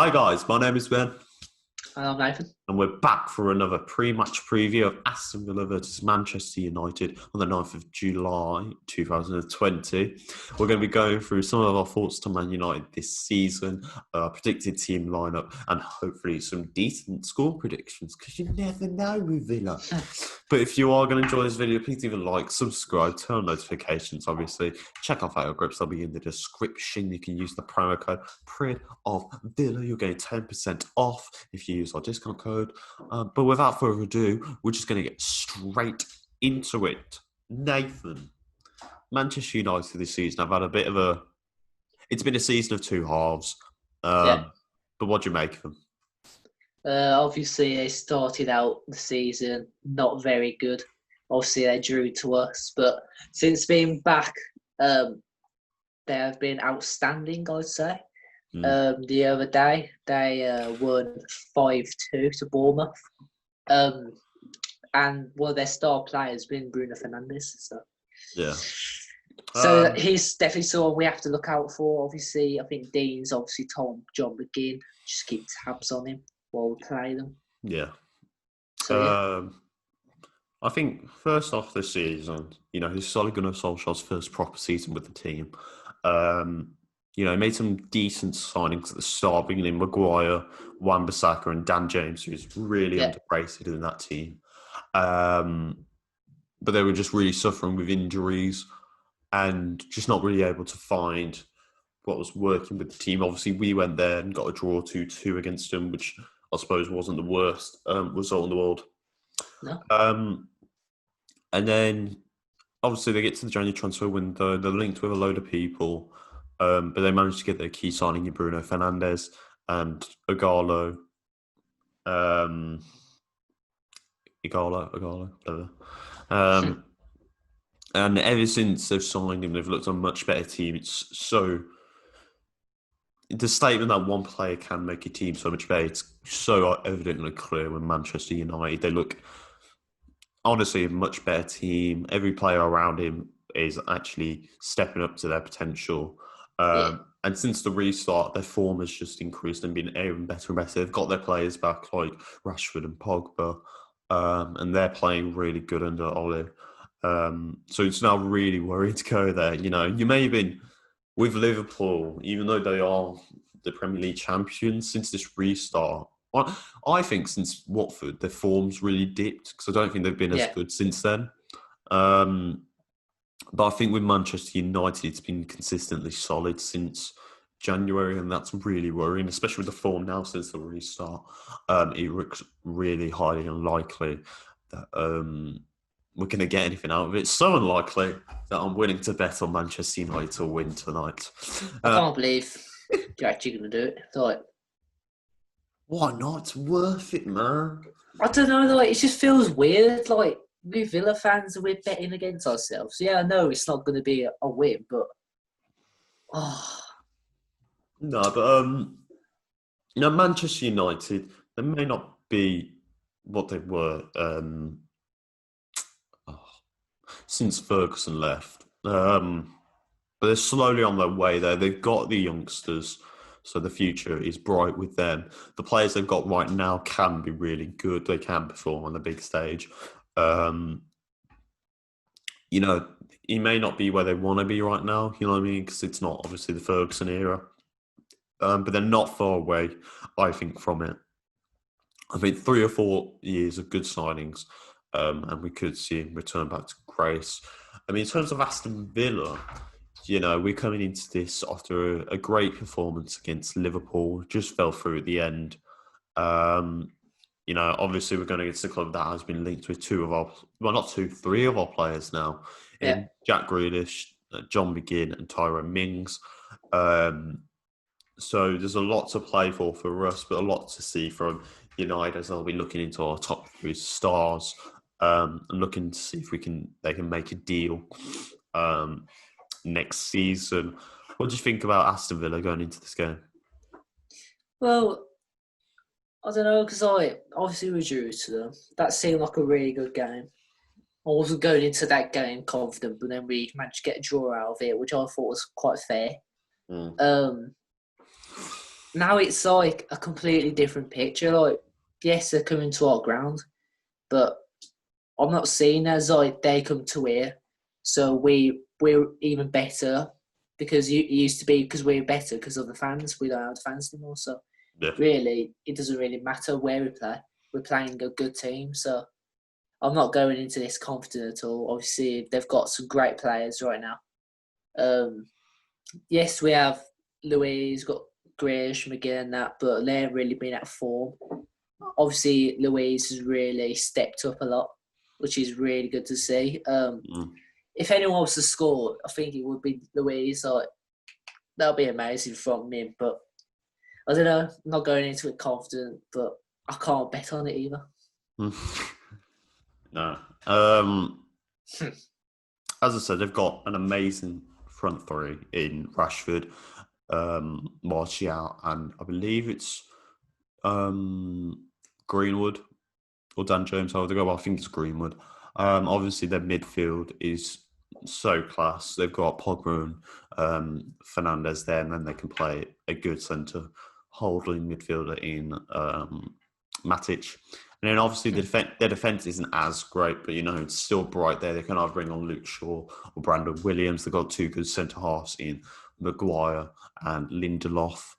Hi guys, my name is Ben, I'm Nathan. and we're back for another pre-match preview of Aston Villa versus Manchester United on the 9th of July 2020. We're going to be going through some of our thoughts to Man United this season, our predicted team lineup, and hopefully some decent score predictions, because you never know with Villa. But if you are going to enjoy this video, please leave a like, subscribe, turn on notifications, obviously. Check out our groups, they'll be in the description. You can use the promo code PRID of Villa. You're getting 10% off if you use our discount code. But without further ado, we're just going to get straight into it. Nathan, Manchester United this season have had a bit of a... It's been a season of two halves. Yeah. But what do you make of them? Obviously, they started out the season not very good. Obviously, they drew to us, but since being back, they have been outstanding, I'd say. The other day, they won 5-2 to Bournemouth. And one of their star players been Bruno Fernandes. So he's definitely someone we have to look out for. Obviously, I think Dean's obviously told John McGinn just keep tabs on him while we play them. Yeah. So, I think first off this season, he's Ole Gunnar Solskjaer's first proper season with the team. He made some decent signings at the start, bringing in Maguire, Wan-Bissaka and Dan James, who's really underrated in that team. But they were just really suffering with injuries and just not really able to find what was working with the team. Obviously, we went there and got a draw 2-2 against them, which I suppose wasn't the worst result in the world. No. And then, obviously, they get to the January transfer window. They're linked with a load of people, but they managed to get their key signing in Bruno Fernandes and Igalo, whatever. And ever since they've signed him, they've looked a much better team. It's so... The statement that one player can make a team so much better, it's so evidently clear when Manchester United. They look, honestly, a much better team. Every player around him is actually stepping up to their potential. And since the restart, their form has just increased and been even better and better. They've got their players back like Rashford and Pogba, and they're playing really good under Ole. So it's now really worrying to go there. You may have been... With Liverpool, even though they are the Premier League champions, since this restart, I think since Watford, their form's really dipped because I don't think they've been as good since then. But I think with Manchester United, it's been consistently solid since January, and that's really worrying, especially with the form now since the restart. It looks really highly unlikely that... we're going to get anything out of it. It's so unlikely that I'm willing to bet on Manchester United to win tonight. I can't believe you're actually going to do it. Like, why not? It's worth it, man. I don't know. It just feels weird. Like, we Villa fans, we're betting against ourselves. Yeah, I know it's not going to be a win, but... No, but, Manchester United, they may not be what they were... since Ferguson left. But they're slowly on their way there. They've got the youngsters, so the future is bright with them. The players they've got right now can be really good. They can perform on the big stage. He may not be where they want to be right now, you know what I mean? Because it's not obviously the Ferguson era. But they're not far away, I think, from it. I think 3 or 4 years of good signings, and we could see him return back to grace. I mean, in terms of Aston Villa, we're coming into this after a great performance against Liverpool. Just fell through at the end. Obviously we're going against a club that has been linked with 3 of our players now. In Jack Grealish, John McGinn and Tyrone Mings. So there's a lot to play for us, but a lot to see from United as they'll be looking into our top 3 stars. And looking to see if they can make a deal next season. What do you think about Aston Villa going into this game? Well, I don't know, because obviously we drew to them. That seemed like a really good game. I wasn't going into that game confident, but then we managed to get a draw out of it, which I thought was quite fair. now it's like a completely different picture. Like, yes, they're coming to our ground, but I'm not seeing it as like they come to here, so we're even better because it used to be because we're better because of the fans. We don't have the fans anymore, so Yeah. really it doesn't really matter where we play. We're playing a good team, so I'm not going into this confident at all. Obviously, they've got some great players right now. Yes, we have Louise, got Grisham again, that, but they haven't really been at form. Obviously, Louise has really stepped up a lot, which is really good to see. If anyone was to score, I think it would be Louise. Like, that would be amazing from him. But I don't know. I'm not going into it confident, but I can't bet on it either. No. As I said, they've got an amazing front three in Rashford, Martial, and I believe it's Greenwood or Dan James. How would they go? Well, I think it's Greenwood. Obviously, their midfield is so class. They've got Pogba and Fernandez there, and then they can play a good centre holding midfielder in Matic. And then obviously their defence isn't as great, but it's still bright there. They can either bring on Luke Shaw or Brandon Williams. They've got two good centre halves in Maguire and Lindelof.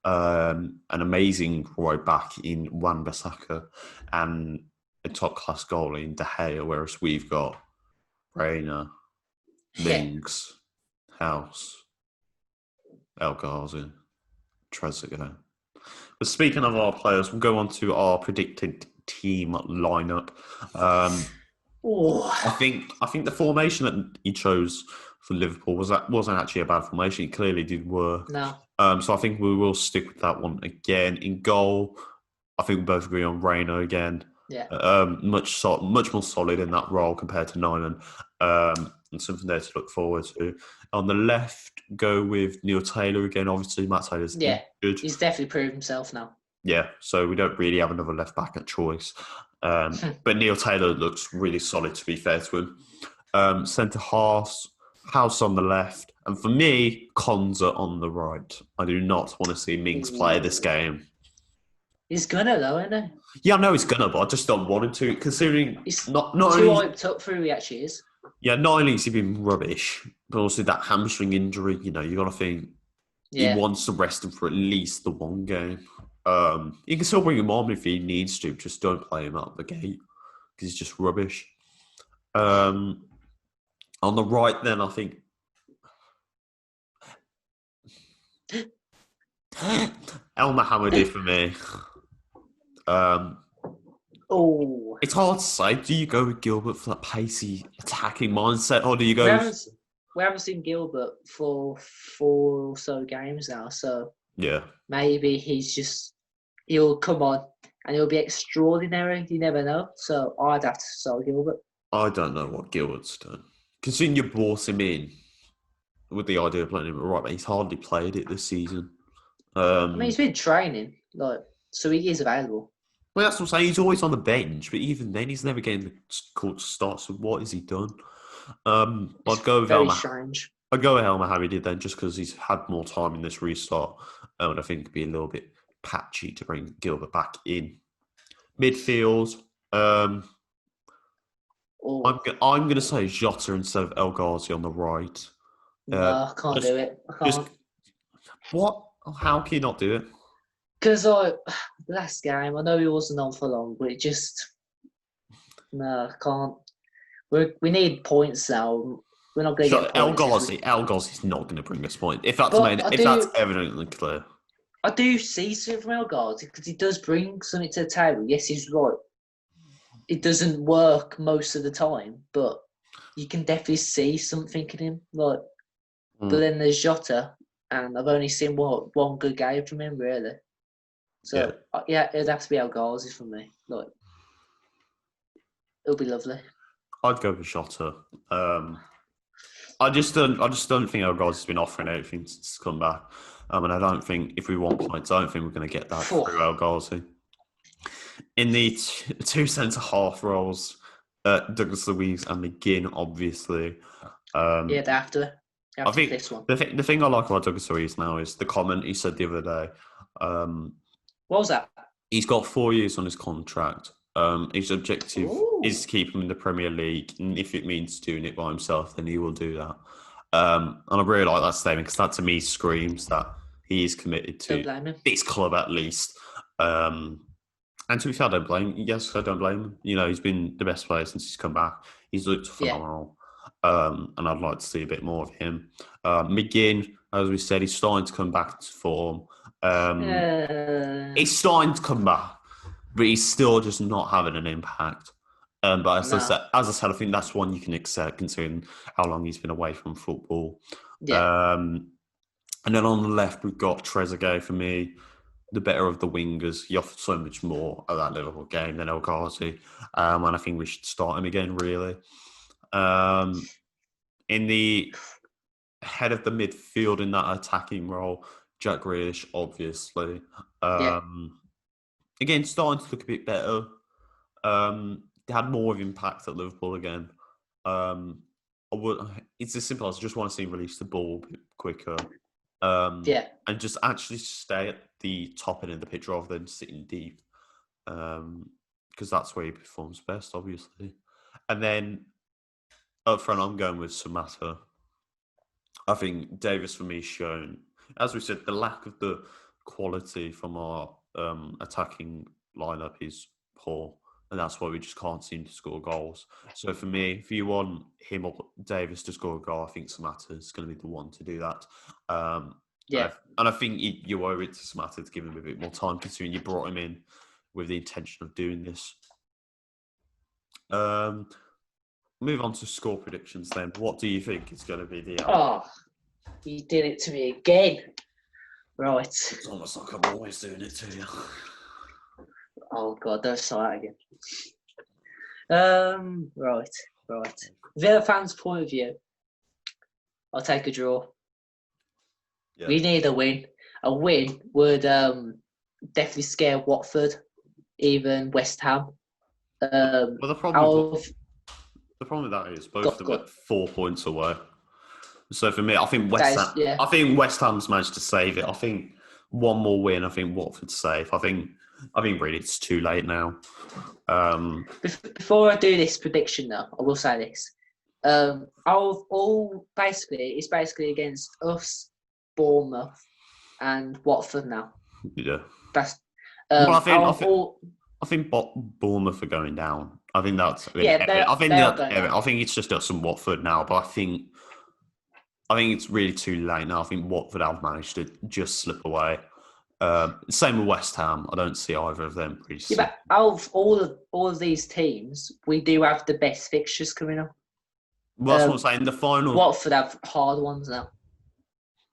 An amazing right back in Wan-Bissaka and a top class goalie in De Gea, whereas we've got Reina, Mings, House, El Ghazi, Trezeguet. But speaking of our players, we'll go on to our predicted team lineup. I think the formation that he chose for Liverpool wasn't actually a bad formation. It clearly did work. No. So I think we will stick with that one again. In goal, I think we both agree on Reina again. Yeah. Much more solid in that role compared to Nyman. And something there to look forward to. On the left, go with Neil Taylor again. Obviously, Matt Taylor's good. He's definitely proved himself now. Yeah, so we don't really have another left back at choice. But Neil Taylor looks really solid, to be fair to him. Centre halves, House on the left. And for me, Konza on the right. I do not want to see Mings play this game. He's gonna though, isn't he? Yeah, I know he's gonna, but I just don't want him to, considering he's not too only hyped up for who he actually is. Yeah, not only has he been rubbish, but also that hamstring injury. You got to think he wants to rest him for at least the one game. You can still bring him on if he needs to. Just don't play him out the gate because he's just rubbish. On the right, then I think El Mohammadi for me. It's hard to say. Do you go with Gilbert for that pacey attacking mindset, or do you go? We haven't seen Gilbert for 4 or so games now, so yeah, maybe he'll come on and he'll be extraordinary. You never know. So I'd have to start Gilbert. I don't know what Gilbert's done. Considering you brought him in with the idea of playing him right, but he's hardly played it this season. I mean, he's been training, so he is available. Well, that's what I'm saying. He's always on the bench, but even then, he's never getting the court to start. So what has he done? I'd go with very strange. I'd go with El Mohammadi then, just because he's had more time in this restart, and I think it'd be a little bit patchy to bring Gilbert back in. Midfield, I'm going to say Jota instead of El Ghazi on the right. No, I can't do it. I can't. What? How can you not do it? Because last game, I know he wasn't on for long, but no, I can't. We need points now. We're not going to get points. El Ghazi's not going to bring us points. If that's evidently clear. I do see something from El Ghazi because he does bring something to the table. Yes, he's right. It doesn't work most of the time, but you can definitely see something in him. But then there's Jota, and I've only seen one good game from him, really. So, it'd have to be El Ghazi for me. It'll be lovely. I'd go with Jota. I just don't think El Ghazi's been offering anything since he's come back. And I don't think, if we want points, I don't think we're going to get that through El Ghazi. In the two centre-half roles, Douglas Luiz and McGinn, obviously. They have to. I think this one. The thing I like about Douglas Luiz now is the comment he said the other day What was that? He's got 4 years on his contract. His objective is Ooh. to keep him in the Premier League, and if it means doing it by himself, then he will do that. And I really like that statement because that to me screams that he is committed Don't to blame him. this club at least. And to be fair, I don't blame him. Yes, I don't blame him. You know, he's been the best player since he's come back. He's looked Yeah. phenomenal. And I'd like to see a bit more of him. McGinn, as we said, he's starting to come back to form. He's starting to come back, but he's still just not having an impact. But No. as I said, I think that's one you can accept considering how long he's been away from football. Yeah. And then on the left, we've got Trezeguet for me, the better of the wingers. He offered so much more at that Liverpool game than El Ghazi. And I think we should start him again, really. In the head of the midfield in that attacking role, Jack Grealish, obviously. Yeah. Again, starting to look a bit better. They had more of impact at Liverpool again. It's as simple as I just want to see him release the ball a bit quicker. Yeah. And just actually stay at the top end of the pitch rather than sitting deep. Because that's where he performs best, obviously. And then up front, I'm going with Samatta. I think Davis, for me, shown, as we said, the lack of the quality from our attacking lineup is poor. And that's why we just can't seem to score goals. So for me, if you want him or Davis to score a goal, I think Samatta is going to be the one to do that. Yeah. And I think you owe it to Samatta to give him a bit more time, considering you brought him in with the intention of doing this. Move on to score predictions then. What do you think is going to be the outcome? Oh, you did it to me again. Right. It's almost like I'm always doing it to you. Oh God, don't start that again. Right. Villa fans' point of view, I'll take a draw. Yeah. We need a win. A win would definitely scare Watford, even West Ham. Well, the problem with that is both of them are 4 points away. So for me, I think West Ham. Yeah. I think West Ham's managed to save it. I think one more win. I think Watford's safe. I think really it's too late now. Before I do this prediction, though, I will say this: it's basically against us, Bournemouth, and Watford now. Yeah. That's. I think Bournemouth are going down. I think that's. I think it's just us and Watford now, but I think it's really too late now. I think Watford have managed to just slip away. Same with West Ham. I don't see either of them. But out of all of these teams, we do have the best fixtures coming up. Well, that's what I'm saying. The final. Watford have hard ones now.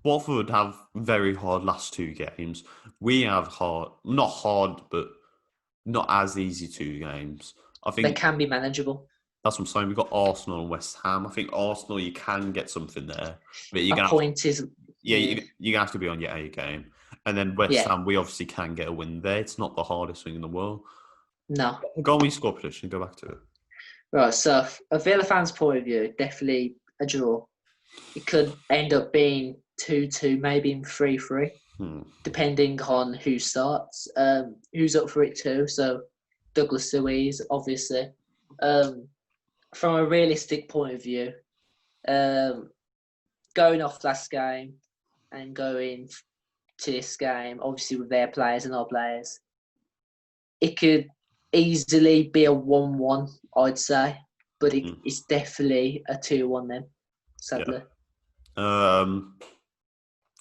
Watford have very hard last 2 games. We have not hard, but not as easy 2 games. I think they can be manageable. That's what I'm saying. We've got Arsenal and West Ham. I think Arsenal, you can get something there, but you're gonna have to be on your A game. And then West Ham, we obviously can get a win there. It's not the hardest thing in the world. No. Go on with your score prediction. Go back to it. Right. So, a Villa fan's point of view, definitely a draw. It could end up being 2-2, maybe in 3-3, depending on who starts. Who's up for it too? So, Douglas Luiz, obviously. From a realistic point of view, going off last game and going to this game, obviously with their players and our players, it could easily be a 1-1, I'd say, but it's definitely a 2-1 then, sadly. Yeah.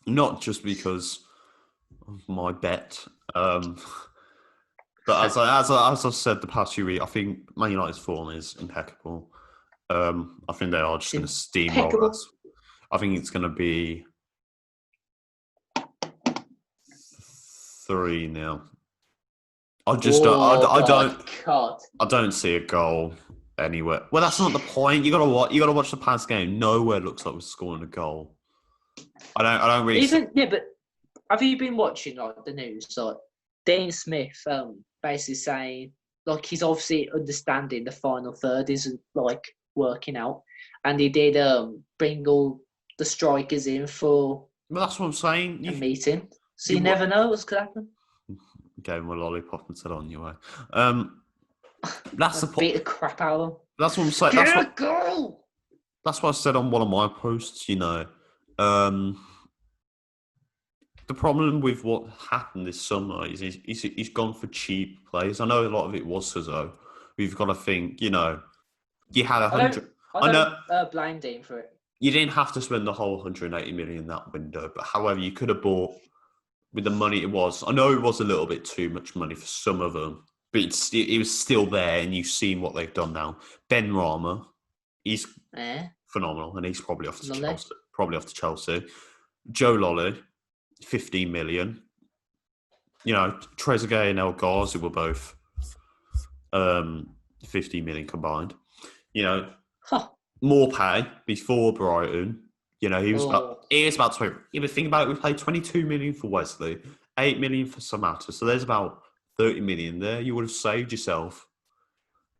Not just because of my bet, but as I've said the past few weeks, I think Man United's form is impeccable. I think they are just going to steamroll us. I think it's going to be 3-0. I don't see a goal anywhere. Well, that's not the point. You got to watch the past game. Nowhere looks like we're scoring a goal. I don't really. But have you been watching like the news? Like Dean Smith, basically saying like he's obviously understanding the final third isn't like working out, and he did bring all the strikers in for. Well, that's what I'm saying. A meeting. So you never know what's going to happen. Gave him a lollipop and said, "On your way." That's the Beat the crap out of him. That's what I'm saying. Get a goal! That's what I said on one of my posts. The problem with what happened this summer is he's gone for cheap players. I know a lot of it was Suzo. We've got to think. You had 100. I don't blame Dean for it. You didn't have to spend the whole 180 million in that window, but however, you could have bought with the money it was. I know it was a little bit too much money for some of them, but it was still there, and you've seen what they've done now. Ben Rama, he's phenomenal, and he's probably off to Chelsea. Joe Lolly, 15 million. Trezeguet and El Ghazi were both 15 million combined. More pay before Brighton. He was about 20. Think about it, we paid 22 million for Wesley, 8 million for Samata. So there's about 30 million there. You would have saved yourself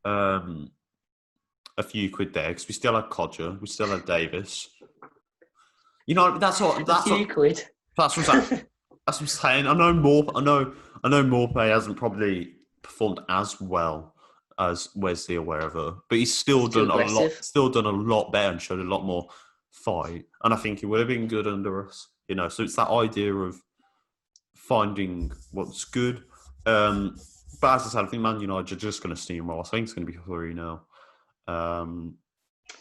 a few quid there because we still had Codger, we still had Davis. That's a few quid. That's what I'm saying. I know Morpay hasn't probably performed as well as Wesley or wherever, but he's still done a lot better and showed a lot more fight, and I think it would have been good under us. So it's that idea of finding what's good. But as I said, I think Man United are just going to steamroll. I think it's going to be 3-0.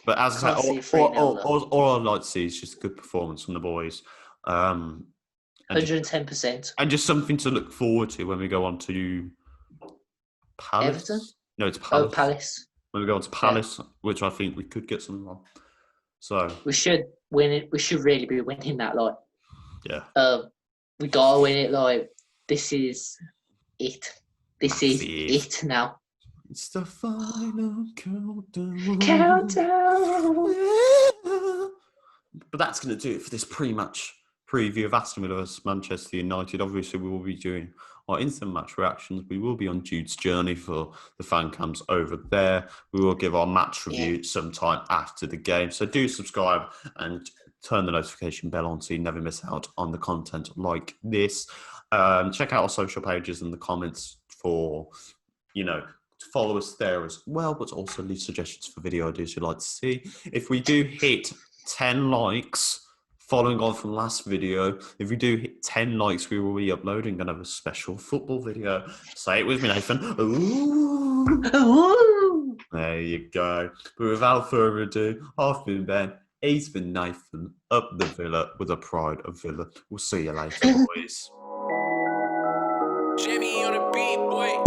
But as I said, all I'd like to see is just a good performance from the boys. 110%. And just something to look forward to when we go on to Palace. Everton? No, it's Palace. Oh, Palace. When we go on to Palace, which I think we could get something on. So we should win it. We should really be winning that. Yeah. We gotta win it. This is it. This is it now. It's the final countdown. But that's going to do it for this pre-match preview of Aston Villa vs Manchester United. Obviously, we will be doing our instant match reactions. We will be on Jude's journey for the fan cams over there. We will give our match review sometime after the game. So do subscribe and turn the notification bell on so you never miss out on the content like this. Check out our social pages in the comments for, to follow us there as well, but also leave suggestions for video ideas you'd like to see. If we do hit 10 likes, following on from last video, if we do hit 10 likes, we will be uploading another special football video. Say it with me, Nathan. Ooh. Ooh. There you go. But without further ado, I've been Ben. He's been Nathan. Up the Villa with a pride of Villa. We'll see you later, boys. Jimmy on a beat, boy.